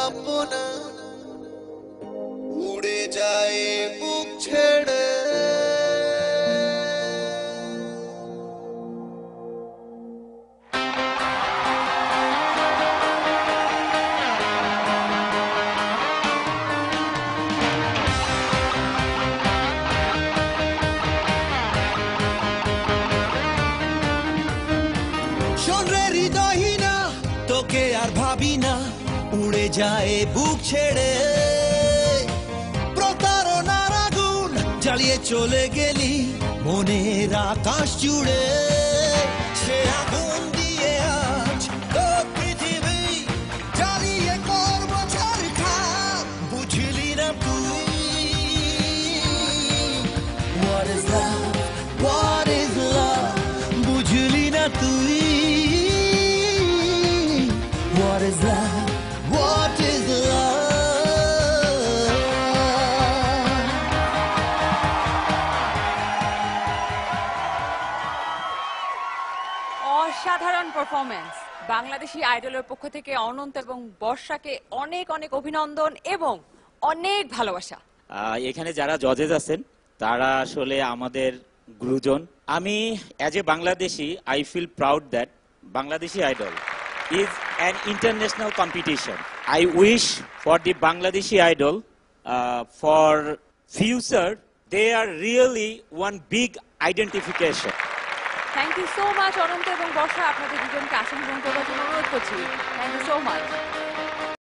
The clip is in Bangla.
ভাবনা উড়ে যায় বুক ছেড়ে। তোকে আর ভাবি না উড়ে যায় বুক ছেড়ে। প্রতারণার আগুন জ্বালিয়ে চলে গেলি মনের আকাশ জুড়ে। সে আগুন দিয়ে আজ তো পৃথিবী জ্বালিয়ে করব ছারখার। বুঝলি না তুই What is love? What is love? বুঝলি না তুই What is love? What is love? অসাধারণ পারফরম্যান্স। বাংলাদেশি আইডলের পক্ষ থেকে অনন্ত এবং বর্ষাকে অনেক অনেক অভিনন্দন এবং অনেক ভালোবাসা। এখানে যারা জজেস আছেন তারা আসলে আমাদের গুরুজন। আমি as a Bangladeshi I feel proud that Bangladeshi Idol is an international competition. I wish for the Bangladeshi Idol for future they are really one big identification. Thank you so much Ananta এবং বর্ষা, আপনাদের দুজনকে আসন গ্রহণ করবার জন্য অনুরোধ করছি। Thank you so much.